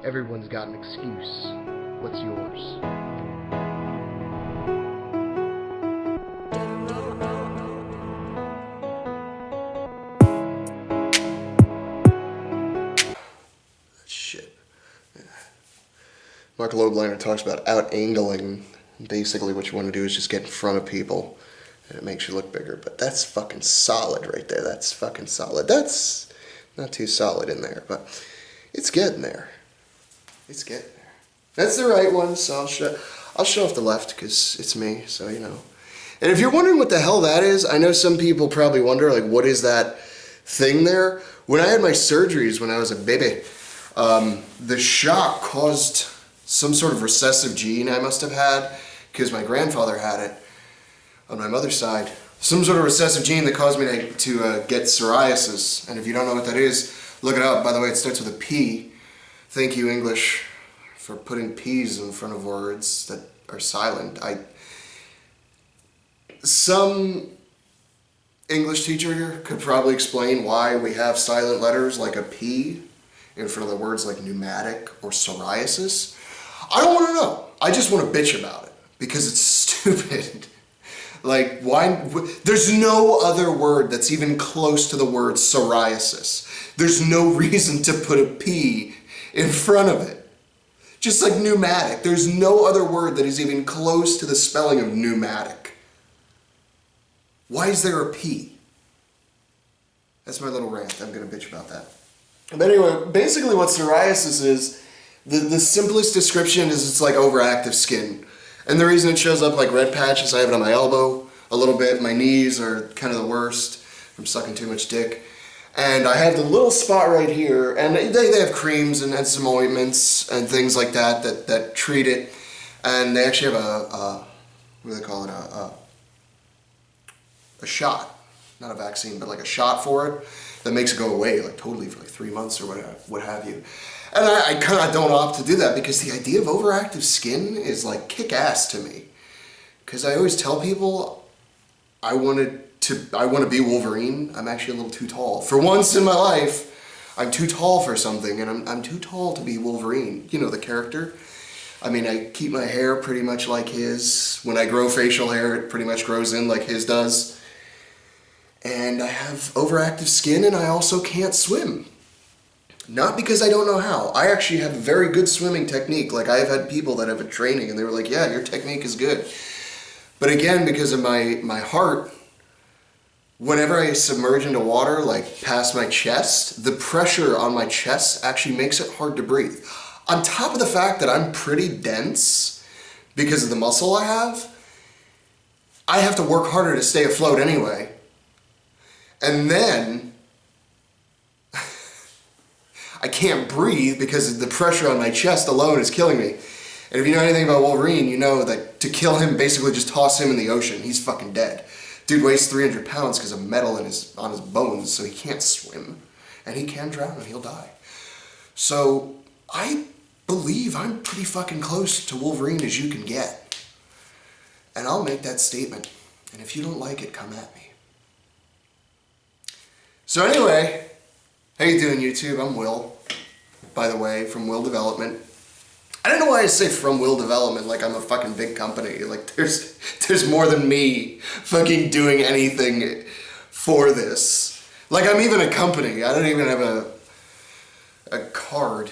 Everyone's got an excuse. What's yours? Shit. Mark Lobliner talks about out-angling. Basically what you want to do is just get in front of people and it makes you look bigger. But that's fucking solid right there. That's fucking solid. That's not too solid in there, but it's getting there. It's getting there. That's the right one, so I'll show off the left because it's me, so you know. And if you're wondering what the hell that is, I know some people probably wonder, like, what is that thing there? When I had my surgeries when I was a baby, the shock caused some sort of recessive gene I must have had, because my grandfather had it on my mother's side. Some sort of recessive gene that caused me to get psoriasis. And if you don't know what that is, look it up. By the way, it starts with a P. Thank you, English, for putting P's in front of words that are silent. Some English teacher could probably explain why we have silent letters like a P in front of the words like pneumatic or psoriasis. I don't want to know. I just want to bitch about it because it's stupid. Like, why? There's no other word that's even close to the word psoriasis. There's no reason to put a P in front of it. Just like pneumatic. There's no other word that is even close to the spelling of pneumatic. Why is there a P? That's my little rant. I'm going to bitch about that. But anyway, basically what psoriasis is, the simplest description is it's like overactive skin. And the reason it shows up like red patches, I have it on my elbow a little bit. My knees are kind of the worst from sucking too much dick. And I have the little spot right here, and they have creams and some ointments and things like that treat it. And they actually have what do they call it, a shot, not a vaccine, but like a shot for it that makes it go away like totally for like 3 months or what have you. And I kind of don't opt to do that because the idea of overactive skin is like kick-ass to me. Because I always tell people I want to be Wolverine. I'm actually a little too tall. For once in my life, I'm too tall for something, and I'm too tall to be Wolverine. You know the character. I mean, I keep my hair pretty much like his. When I grow facial hair, it pretty much grows in like his does. And I have overactive skin, and I also can't swim. Not because I don't know how. I actually have a very good swimming technique. Like, I've had people that have a training, and they were like, yeah, your technique is good. But again, because of my heart, whenever I submerge into water, like past my chest, the pressure on my chest actually makes it hard to breathe. On top of the fact that I'm pretty dense because of the muscle I have to work harder to stay afloat anyway. And then I can't breathe because the pressure on my chest alone is killing me. And if you know anything about Wolverine, you know that to kill him, basically just toss him in the ocean. He's fucking dead. Dude weighs 300 pounds because of metal on his bones, so he can't swim. And he can drown and he'll die. So I believe I'm pretty fucking close to Wolverine as you can get. And I'll make that statement. And if you don't like it, come at me. So anyway, how you doing, YouTube? I'm Will, by the way, from Will Development. I don't know why I say from Will Development like I'm a fucking big company. Like there's more than me fucking doing anything for this. Like I'm even a company. I don't even have a card.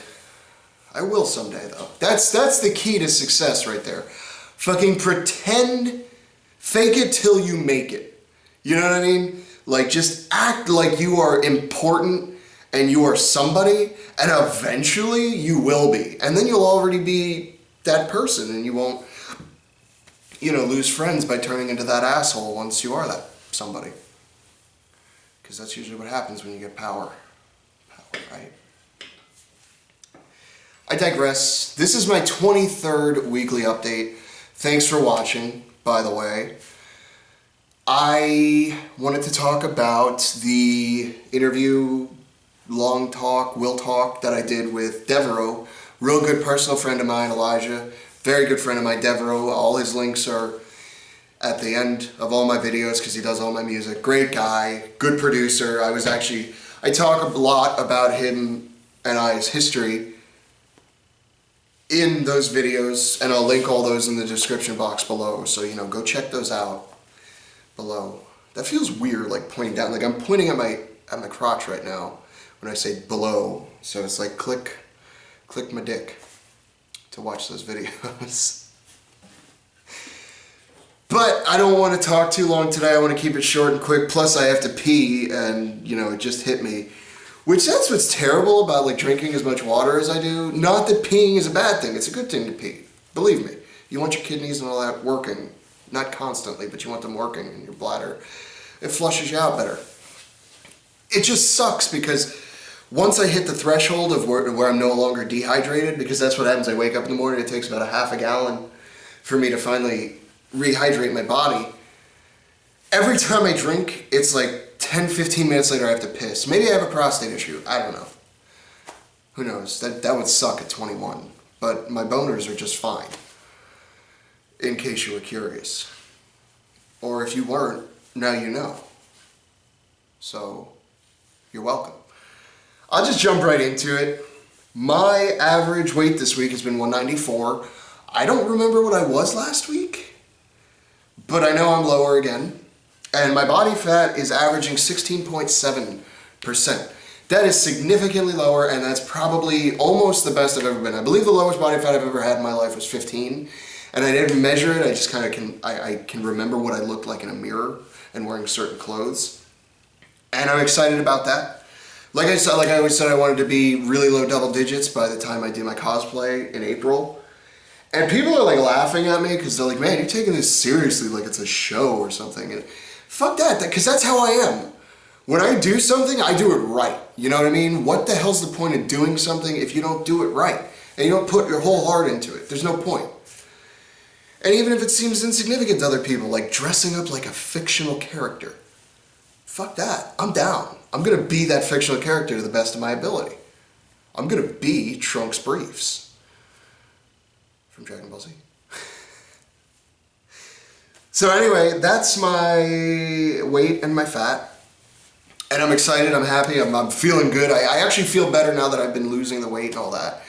I will someday though. That's the key to success right there. Fucking pretend, fake it till you make it. You know what I mean? Like just act like you are important and you are somebody, and eventually you will be. And then you'll already be that person, and you won't, lose friends by turning into that asshole once you are that somebody. Because that's usually what happens when you get power. Power, right? I digress. This is my 23rd weekly update. Thanks for watching, by the way. I wanted to talk about the interview, long talk, will talk that I did with Devereaux. Real good personal friend of mine, Elijah. Very good friend of mine, Devereaux. All his links are at the end of all my videos because he does all my music. Great guy, good producer. I talk a lot about him and I's history in those videos, and I'll link all those in the description box below, so go check those out below. That feels weird, like pointing down. Like I'm pointing at my crotch right now when I say below, so it's like click my dick to watch those videos. But I don't want to talk too long today. I want to keep it short and quick. Plus I have to pee, and it just hit me. Which that's what's terrible about like drinking as much water as I do. Not that peeing is a bad thing. It's a good thing to pee. Believe me. You want your kidneys and all that working. Not constantly, but you want them working in your bladder. It flushes you out better. It just sucks because once I hit the threshold of where I'm no longer dehydrated, because that's what happens. I wake up in the morning, it takes about a half a gallon for me to finally rehydrate my body. Every time I drink, it's like 10-15 minutes later I have to piss. Maybe I have a prostate issue. I don't know. Who knows? That would suck at 21. But my boners are just fine. In case you were curious. Or if you weren't, now you know. So, you're welcome. I'll just jump right into it. My average weight this week has been 194. I don't remember what I was last week, but I know I'm lower again. And my body fat is averaging 16.7%. That is significantly lower, and that's probably almost the best I've ever been. I believe the lowest body fat I've ever had in my life was 15. And I didn't measure it, I just kind of can remember what I looked like in a mirror and wearing certain clothes. And I'm excited about that. Like I always said, I wanted to be really low double digits by the time I do my cosplay in April. And people are like laughing at me because they're like, man, you're taking this seriously like it's a show or something. And fuck that, because that's how I am. When I do something, I do it right. You know what I mean? What the hell's the point of doing something if you don't do it right? And you don't put your whole heart into it? There's no point. And even if it seems insignificant to other people, like dressing up like a fictional character. Fuck that. I'm down. I'm going to be that fictional character to the best of my ability. I'm going to be Trunks Briefs from Dragon Ball Z. So anyway, that's my weight and my fat. And I'm excited, I'm happy, I'm feeling good. I actually feel better now that I've been losing the weight and all that.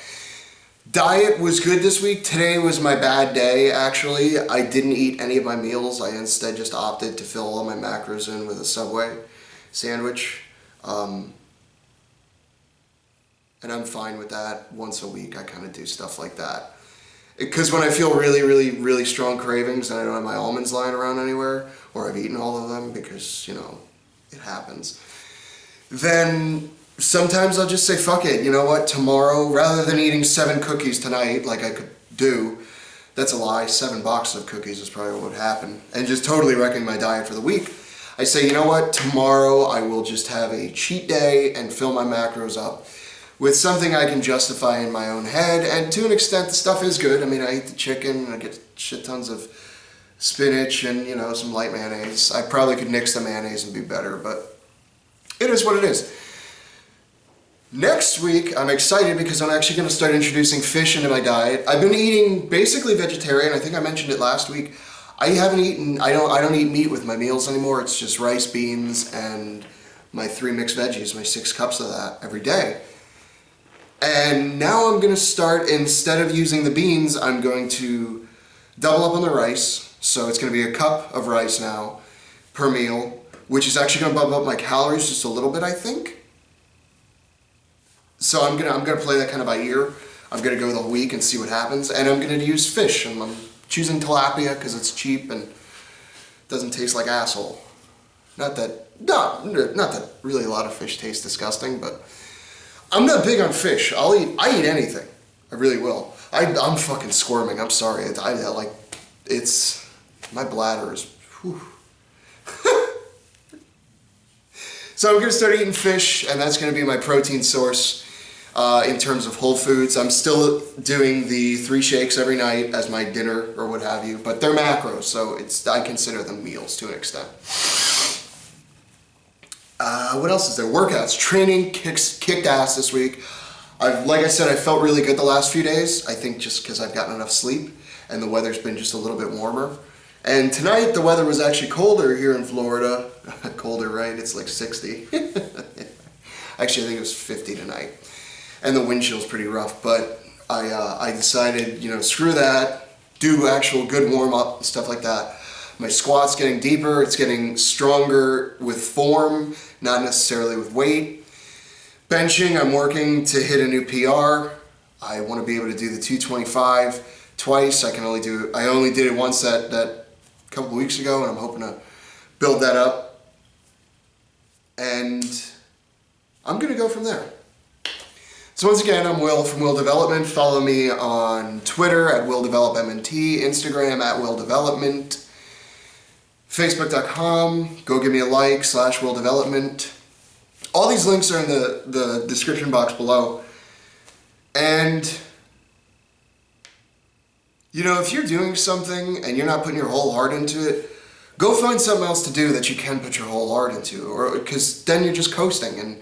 Diet was good this week. Today was my bad day, actually. I didn't eat any of my meals. I instead just opted to fill all my macros in with a Subway sandwich. And I'm fine with that. Once a week, I kind of do stuff like that. Because when I feel really, really, really strong cravings and I don't have my almonds lying around anywhere, or I've eaten all of them because, it happens, then sometimes I'll just say, fuck it, you know what, tomorrow, rather than eating 7 cookies tonight, like I could do, that's a lie, 7 boxes of cookies is probably what would happen, and just totally wrecking my diet for the week, I say, you know what, tomorrow I will just have a cheat day and fill my macros up with something I can justify in my own head, and to an extent the stuff is good. I mean, I eat the chicken, and I get shit tons of spinach and, some light mayonnaise. I probably could nix the mayonnaise and be better, but it is what it is. Next week, I'm excited because I'm actually going to start introducing fish into my diet. I've been eating basically vegetarian. I think I mentioned it last week. I don't eat meat with my meals anymore. It's just rice, beans, and my 3 mixed veggies, my 6 cups of that every day. And now I'm going to start, instead of using the beans, I'm going to double up on the rice. So it's going to be a cup of rice now per meal, which is actually going to bump up my calories just a little bit, I think. So I'm gonna play that kind of by ear. I'm gonna go the whole week and see what happens, and I'm gonna use fish. I'm choosing tilapia because it's cheap and doesn't taste like asshole. Not that really a lot of fish taste disgusting, but I'm not big on fish. I eat anything. I really will. I'm fucking squirming. I'm sorry. My bladder is. Whew. So I'm gonna start eating fish, and that's gonna be my protein source. In terms of whole foods, I'm still doing the 3 shakes every night as my dinner or what have you, but they're macros, so I consider them meals to an extent. What else is there? Workouts. Training kicked ass this week. Like I said, I felt really good the last few days. I think just because I've gotten enough sleep and the weather's been just a little bit warmer. And tonight the weather was actually colder here in Florida. Colder, right? It's like 60. Actually, I think it was 50 tonight. And the wind chill's pretty rough, but I decided, you know, screw that, do actual good warm-up and stuff like that. My squat's getting deeper, it's getting stronger with form, not necessarily with weight. Benching, I'm working to hit a new PR. I want to be able to do the 225 twice. I only did it once that a couple of weeks ago, and I'm hoping to build that up. And I'm gonna go from there. So once again, I'm Will from Will Development. Follow me on Twitter at WillDevelopMNT, Instagram at WillDevelopment, Facebook.com, go give me a like, /WillDevelopment. All these links are in the description box below. And, you know, if you're doing something and you're not putting your whole heart into it, go find something else to do that you can put your whole heart into, or because then you're just coasting. And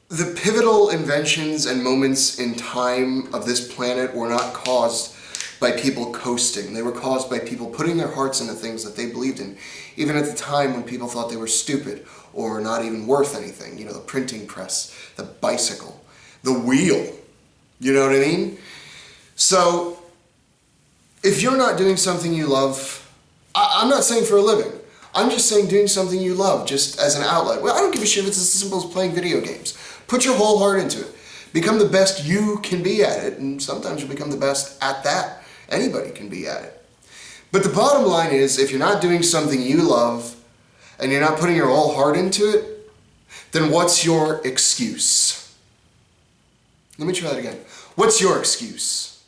the pivotal inventions and moments in time of this planet were not caused by people coasting. They were caused by people putting their hearts into things that they believed in, even at the time when people thought they were stupid or not even worth anything. You know, the printing press, the bicycle, the wheel. You know what I mean? So, if you're not doing something you love, I'm not saying for a living. I'm just saying doing something you love, just as an outlet. Well, I don't give a shit if it's as simple as playing video games. Put your whole heart into it. Become the best you can be at it, and sometimes you'll become the best at that. Anybody can be at it. But the bottom line is, if you're not doing something you love, and you're not putting your whole heart into it, then what's your excuse? Let me try that again. What's your excuse?